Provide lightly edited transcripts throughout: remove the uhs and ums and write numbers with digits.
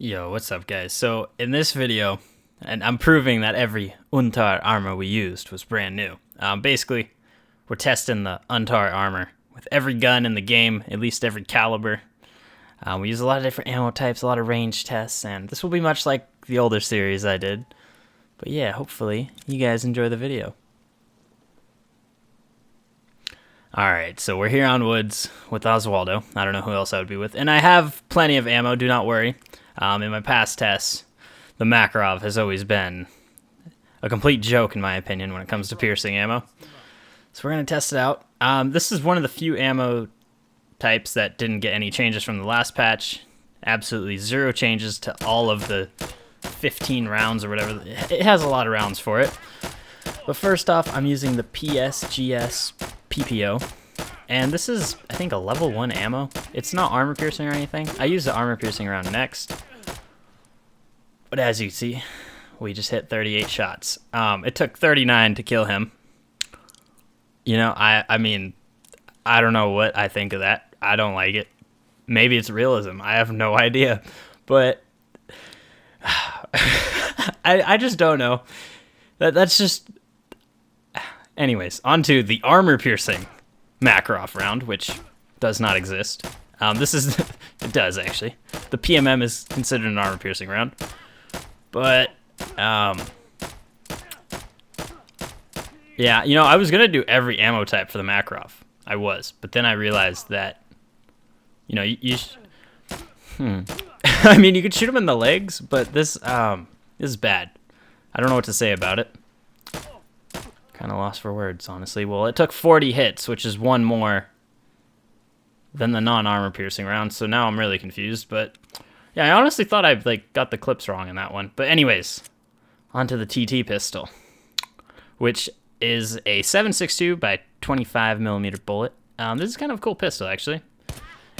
Yo, what's up, guys? So, in this video, and I'm proving that every Untar armor we used was brand new. Basically, we're testing the Untar armor with every gun in the game, at least every caliber. We use a lot of different ammo types, a lot of range tests, and this will be much like the older series I did. But yeah, hopefully you guys enjoy the video. Alright, so we're here on Woods with Oswaldo. I don't know who else I would be with. And I have plenty of ammo, do not worry. In my past tests, the Makarov has always been a complete joke, in my opinion, when it comes to piercing ammo. So we're going to test it out. This is one of the few ammo types that didn't get any changes from the last patch. Absolutely zero changes to all of the 15 rounds or whatever. It has a lot of rounds for it. But first off, I'm using the PSGS PPO. And this is, I think, a level 1 ammo. It's not armor piercing or anything. I use the armor piercing round next. But as you see, we just hit 38 shots. It took 39 to kill him. You know, I mean, I don't know what I think of that. I don't like it. Maybe it's realism. I have no idea. But I just don't know. That's just... Anyways, on to the armor piercing Makarov round, which does not exist. This is... it does, actually. The PMM is considered an armor piercing round. But, yeah, you know, I was going to do every ammo type for the Makarov. I was. But then I realized that, you know, I mean, you could shoot him in the legs, but this is bad. I don't know what to say about it. Kind of lost for words, honestly. Well, it took 40 hits, which is one more than the non-armor piercing round, so now I'm really confused. But yeah, I honestly thought I got the clips wrong in that one. But anyways, onto the TT pistol, which is a 7.62 by 25 millimeter bullet. This is kind of a cool pistol, actually.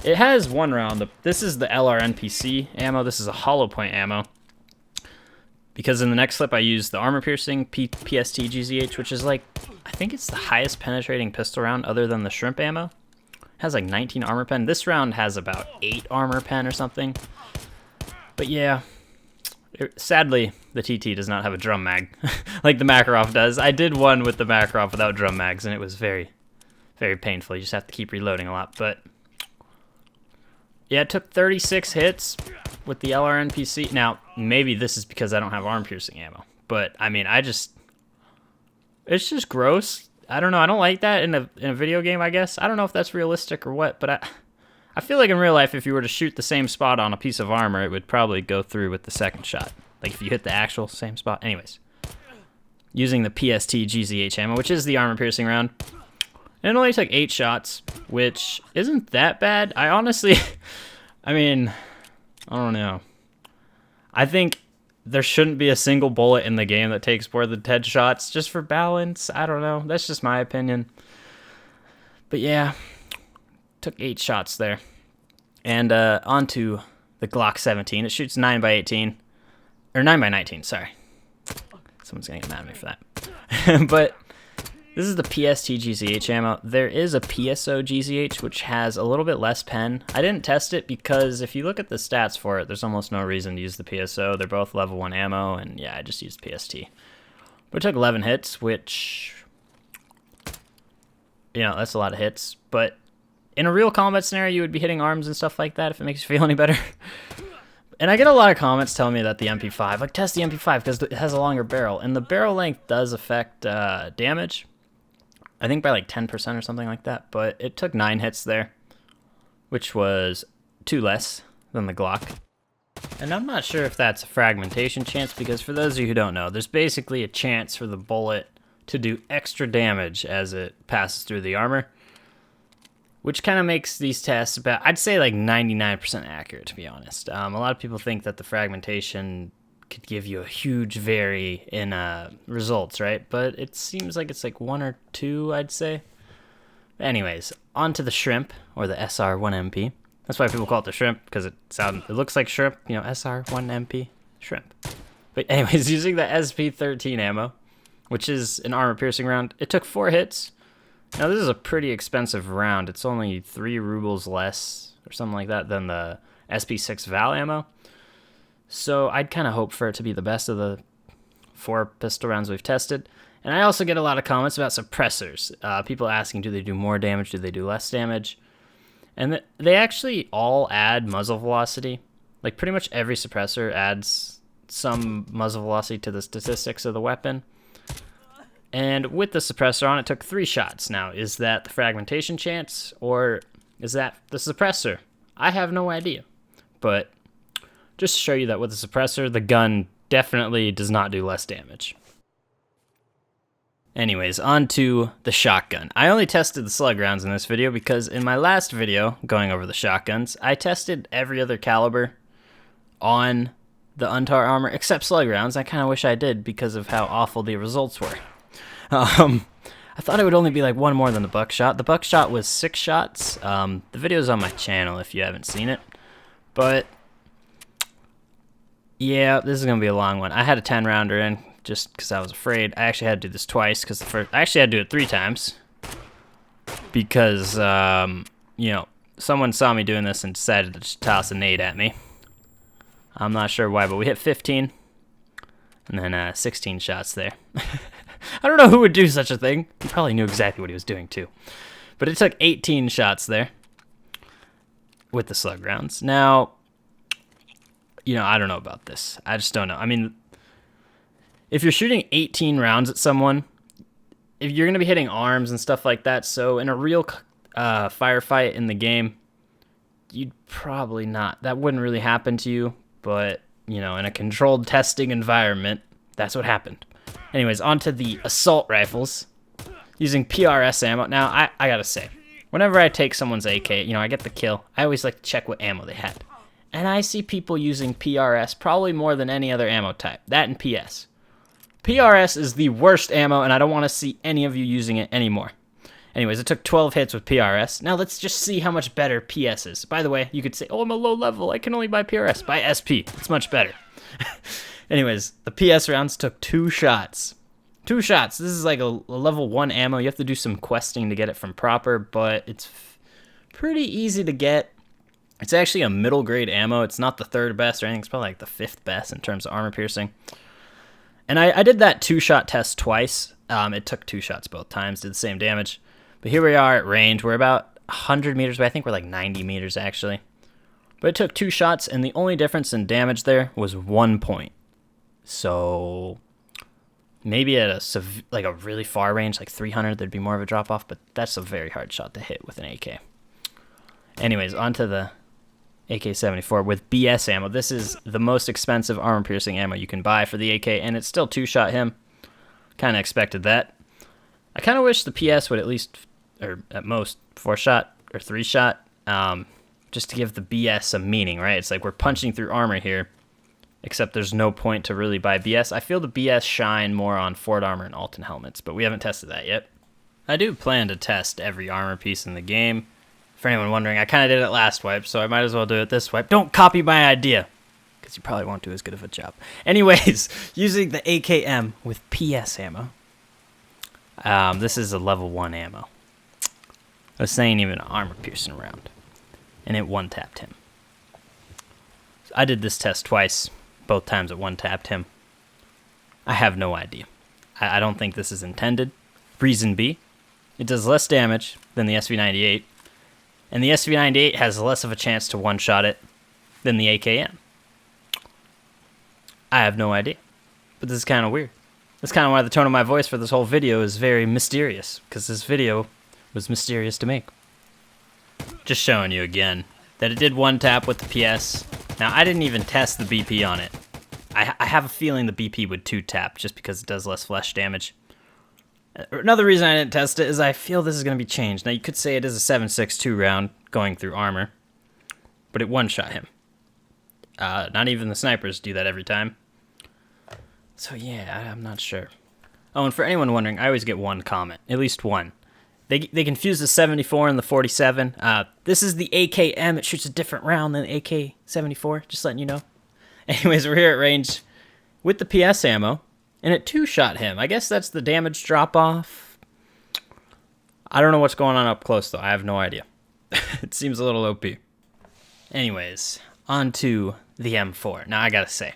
It has one round. This is the LRNPC ammo. This is a hollow point ammo. Because in the next clip I use the armor piercing PST GZH, which is like, I think it's the highest penetrating pistol round other than the shrimp ammo. It has like 19 armor pen. This round has about 8 armor pen or something. But yeah, sadly the TT does not have a drum mag like the Makarov does. I did one with the Makarov without drum mags and it was very, very painful. You just have to keep reloading a lot. But yeah, it took 36 hits with the LRNPC. Now, maybe this is because I don't have arm piercing ammo. But, I mean, it's just gross. I don't know. I don't like that in a video game, I guess. I don't know if that's realistic or what. But I feel like in real life, if you were to shoot the same spot on a piece of armor, it would probably go through with the second shot. Like, if you hit the actual same spot. Anyways. Using the PST GZH ammo, which is the armor piercing round. And it only took 8 shots, which isn't that bad. I honestly... I mean... I don't know. I think there shouldn't be a single bullet in the game that takes more than 10 shots just for balance. I don't know. That's just my opinion. But yeah, took 8 shots there. And onto the Glock 17. It shoots 9x18. Or 9x19, sorry. Someone's going to get mad at me for that. But this is the PST GZH ammo. There is a PSO GZH, which has a little bit less pen. I didn't test it because if you look at the stats for it, there's almost no reason to use the PSO. They're both level 1 ammo, and yeah, I just used PST. But it took 11 hits, which, you know, that's a lot of hits. But in a real combat scenario, you would be hitting arms and stuff like that if it makes you feel any better. And I get a lot of comments telling me that the MP5, like, test the MP5 because it has a longer barrel. And the barrel length does affect damage. I think by like 10% or something like that, but it took 9 hits there, which was 2 less than the Glock. And I'm not sure if that's a fragmentation chance, because for those of you who don't know, there's basically a chance for the bullet to do extra damage as it passes through the armor, which kind of makes these tests about, I'd say like 99% accurate, to be honest. A lot of people think that the fragmentation could give you a huge vary in results, right? But it seems like it's like 1 or 2, I'd say. But anyways, on to the shrimp, or the SR1MP. That's why people call it the shrimp, because it looks like shrimp, you know, SR1MP, shrimp. But anyways, using the SP13 ammo, which is an armor piercing round, it took 4 hits. Now this is a pretty expensive round. It's only 3 rubles less, or something like that, than the SP6 Val ammo. So I'd kind of hope for it to be the best of the 4 pistol rounds we've tested. And I also get a lot of comments about suppressors. People asking, do they do more damage? Do they do less damage? And they actually all add muzzle velocity. Like pretty much every suppressor adds some muzzle velocity to the statistics of the weapon. And with the suppressor on, it took 3 shots. Now, is that the fragmentation chance, or is that the suppressor? I have no idea. But just to show you that with the suppressor, the gun definitely does not do less damage. Anyways, on to the shotgun. I only tested the slug rounds in this video because in my last video, going over the shotguns, I tested every other caliber on the Untar armor except slug rounds. I kind of wish I did because of how awful the results were. I thought it would only be like 1 more than the buckshot. The buckshot was 6 shots. The video's on my channel if you haven't seen it. But yeah, this is going to be a long one. I had a 10 rounder in just because I was afraid. I actually had to do this twice because I actually had to do it 3 times because, you know, someone saw me doing this and decided to just toss a nade at me. I'm not sure why, but we hit 15 and then 16 shots there. I don't know who would do such a thing. He probably knew exactly what he was doing too. But it took 18 shots there with the slug rounds. Now, you know, I don't know about this. I just don't know. I mean, if you're shooting 18 rounds at someone, if you're going to be hitting arms and stuff like that, so in a real firefight in the game, you'd probably not. That wouldn't really happen to you, but, you know, in a controlled testing environment, that's what happened. Anyways, on to the assault rifles using PRS ammo. Now, I gotta say, whenever I take someone's AK, you know, I get the kill, I always like to check what ammo they had. And I see people using PRS probably more than any other ammo type. That and PS. PRS is the worst ammo, and I don't want to see any of you using it anymore. Anyways, it took 12 hits with PRS. Now let's just see how much better PS is. By the way, you could say, oh, I'm a low level, I can only buy PRS. Buy SP, it's much better. Anyways, the PS rounds took 2 shots. 2 shots. This is like a level 1 ammo. You have to do some questing to get it from proper, but it's pretty easy to get. It's actually a middle grade ammo. It's not the 3rd best or anything. It's probably like the 5th best in terms of armor piercing. And I did that 2-shot test twice. It took 2 shots both times, did the same damage. But here we are at range. We're about 100 meters away. I think we're like 90 meters actually. But it took 2 shots, and the only difference in damage there was 1 point. So maybe at a really far range, like 300, there'd be more of a drop off, but that's a very hard shot to hit with an AK. Anyways, onto the AK-74 with BS ammo. This is the most expensive armor piercing ammo you can buy for the AK, and it still 2-shot him. Kind of expected that. I kind of wish the PS would at least, or at most, 4-shot or 3-shot, just to give the BS a meaning, right? It's like we're punching through armor here, except there's no point to really buy BS. I feel the BS shine more on Ford armor and Alton helmets, but we haven't tested that yet. I do plan to test every armor piece in the game. For anyone wondering, I kind of did it last wipe, so I might as well do it this wipe. Don't copy my idea, because you probably won't do as good of a job. Anyways, using the AKM with PS ammo. This is a level 1 ammo. I was saying even an armor piercing round, and it 1-tapped him. So I did this test twice. Both times it 1-tapped him. I have no idea. I don't think this is intended. Reason B, it does less damage than the SV98, and the SV98 has less of a chance to 1-shot it than the AKM. I have no idea, but this is kind of weird. That's kind of why the tone of my voice for this whole video is very mysterious, because this video was mysterious to make. Just showing you again that it did 1-tap with the PS. Now, I didn't even test the BP on it. I have a feeling the BP would 2-tap just because it does less flesh damage. Another reason I didn't test it is I feel this is going to be changed. Now, you could say it is a 7.62 round going through armor, but it 1-shot him. Not even the snipers do that every time. So, yeah, I'm not sure. Oh, and for anyone wondering, I always get one comment, at least one. They confuse the 74 and the 47. This is the AKM. It shoots a different round than the AK-74, just letting you know. Anyways, we're here at range with the PS ammo, and it 2-shot him. I guess that's the damage drop-off. I don't know what's going on up close, though. I have no idea. It seems a little OP. Anyways, on to the M4. Now, I gotta say,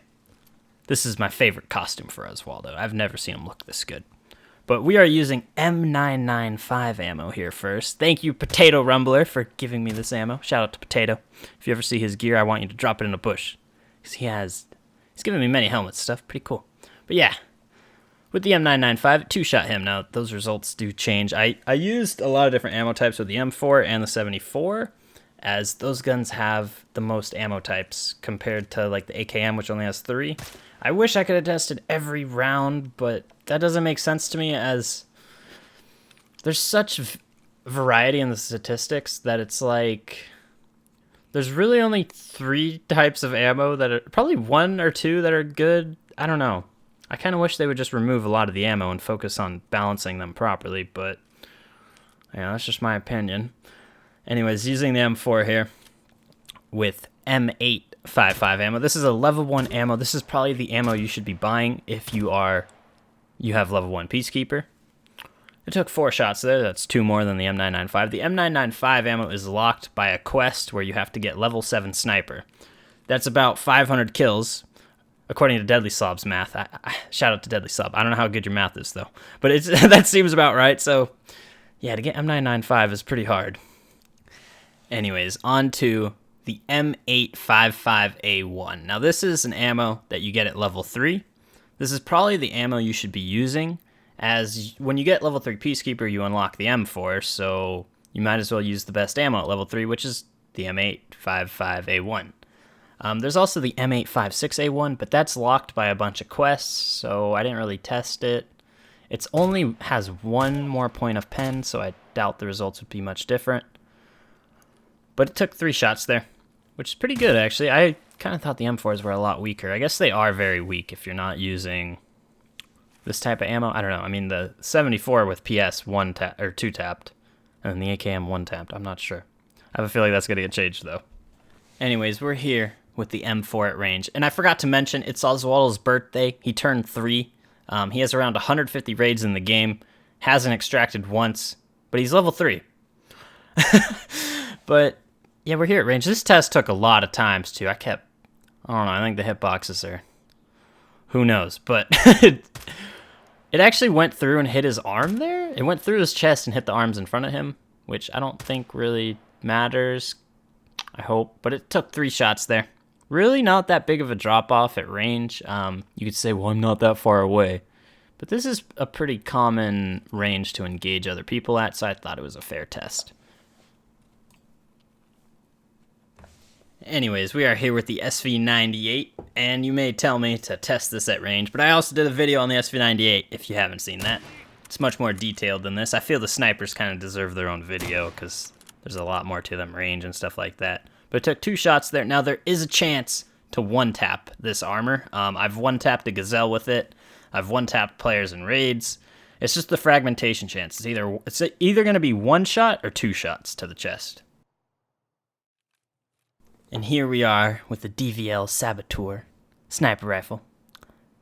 this is my favorite costume for Oswaldo. I've never seen him look this good. But we are using M995 ammo here first. Thank you, Potato Rumbler, for giving me this ammo. Shout out to Potato. If you ever see his gear, I want you to drop it in a bush. Because he's given me many helmet stuff. Pretty cool. But yeah, with the M995, it two-shot him. Now, those results do change. I used a lot of different ammo types with the M4 and the 74, as those guns have the most ammo types compared to like the AKM, which only has 3. I wish I could have tested every round, but that doesn't make sense to me, as there's such variety in the statistics that it's like there's really only 3 types of ammo that are probably 1 or 2 that are good. I don't know. I kind of wish they would just remove a lot of the ammo and focus on balancing them properly, but yeah, that's just my opinion. Anyways, using the M4 here with M855 ammo. This is a level 1 ammo. This is probably the ammo you should be buying if you have level 1 Peacekeeper. It took 4 shots there. That's 2 more than the M995. The M995 ammo is locked by a quest where you have to get level 7 Sniper. That's about 500 kills, according to Deadly Slob's math. Shout out to Deadly Slob. I don't know how good your math is, though. But that seems about right. So, yeah, to get M995 is pretty hard. Anyways, on to the M855A1. Now, this is an ammo that you get at level 3. This is probably the ammo you should be using, as when you get level 3 Peacekeeper, you unlock the M4, so you might as well use the best ammo at level 3, which is the M855A1. There's also the M856A1, but that's locked by a bunch of quests, so I didn't really test it. It only has 1 more point of pen, so I doubt the results would be much different. But it took 3 shots there, which is pretty good, actually. I kind of thought the M4s were a lot weaker. I guess they are very weak if you're not using this type of ammo. I don't know. I mean, the 74 with PS 2 tapped, and the AKM 1 tapped. I'm not sure. I have a feeling that's going to get changed, though. Anyways, we're here with the M4 at range. And I forgot to mention, it's Oswaldo's birthday. He turned 3. He has around 150 raids in the game. Hasn't extracted once, but he's level 3. But yeah, we're here at range. This test took a lot of times, too. I don't know, I think the hitboxes are, who knows, but it actually went through and hit his arm there. It went through his chest and hit the arms in front of him, which I don't think really matters, I hope, but it took 3 shots there. Really not that big of a drop-off at range. You could say, well, I'm not that far away, but this is a pretty common range to engage other people at, so I thought it was a fair test. Anyways, we are here with the SV98, and you may tell me to test this at range, but I also did a video on the SV98, if you haven't seen that. It's much more detailed than this. I feel the snipers kind of deserve their own video, because there's a lot more to them, range and stuff like that. But it took 2 shots there. Now, there is a chance to one-tap this armor. I've one-tapped a Gazelle with it. I've one-tapped players in raids. It's just the fragmentation chance. It's either going to be 1 shot or 2 shots to the chest. And here we are with the DVL Saboteur sniper rifle.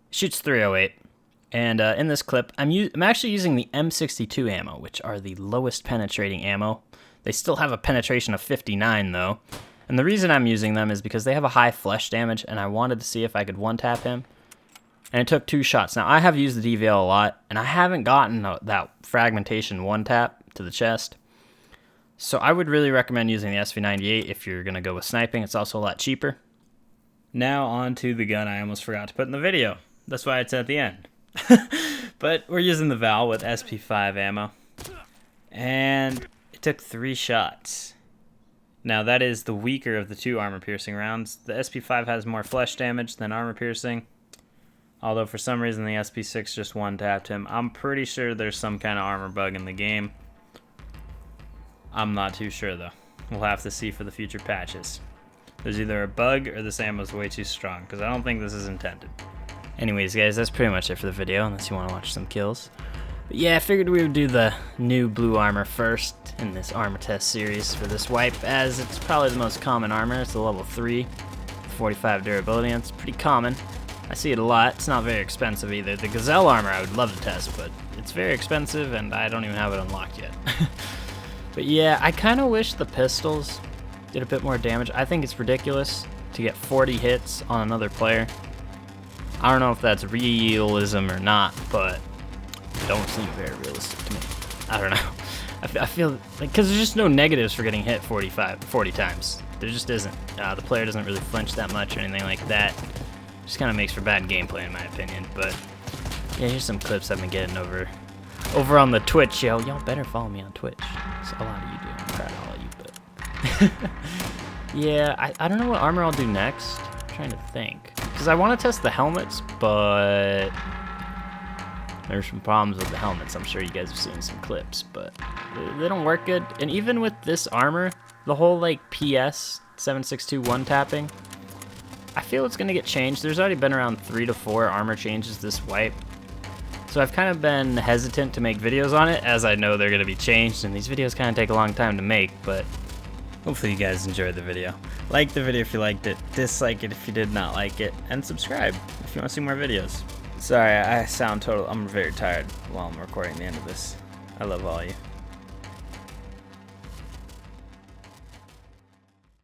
It shoots 308. And in this clip, I'm actually using the M62 ammo, which are the lowest penetrating ammo. They still have a penetration of 59, though. And the reason I'm using them is because they have a high flesh damage, and I wanted to see if I could one-tap him. And it took 2 shots. Now, I have used the DVL a lot, and I haven't gotten that fragmentation one-tap to the chest. So I would really recommend using the SV98 if you're going to go with sniping. It's also a lot cheaper. Now on to the gun I almost forgot to put in the video. That's why it's at the end. But we're using the Val with SP5 ammo. And it took 3 shots. Now that is the weaker of the 2 armor-piercing rounds. The SP5 has more flesh damage than armor-piercing. Although for some reason the SP6 just one-tapped him. I'm pretty sure there's some kind of armor bug in the game. I'm not too sure, though. We'll have to see for the future patches. There's either a bug or this ammo's way too strong, because I don't think this is intended. Anyways, guys, that's pretty much it for the video, unless you want to watch some kills. But yeah, I figured we would do the new blue armor first in this armor test series for this wipe, as it's probably the most common armor. It's a level 3, 45 durability, and it's pretty common. I see it a lot. It's not very expensive either. The Gazelle armor I would love to test, but it's very expensive, and I don't even have it unlocked yet. But yeah, I kind of wish the pistols did a bit more damage. I think it's ridiculous to get 40 hits on another player. I don't know if that's realism or not, but it don't seem very realistic to me. I don't know. I feel like, because there's just no negatives for getting hit 40 times. There just isn't. The player doesn't really flinch that much or anything like that. Just kind of makes for bad gameplay in my opinion. But yeah, here's some clips I've been getting over on the Twitch. Y'all better follow me on Twitch. So a lot of you do. I'm proud of all of you, but yeah, I don't know what armor I'll do next. I'm trying to think, because I want to test the helmets, but there's some problems with the helmets. I'm sure you guys have seen some clips, but they don't work good. And even with this armor, the whole like PS 7621 tapping, I feel it's gonna get changed. There's already been around 3 to 4 armor changes this wipe, so I've kind of been hesitant to make videos on it, as I know they're gonna be changed, and these videos kind of take a long time to make. But hopefully you guys enjoyed the video. Like the video if you liked it, dislike it if you did not like it, and subscribe if you want to see more videos. Sorry, I sound I'm very tired while I'm recording the end of this. I love all of you.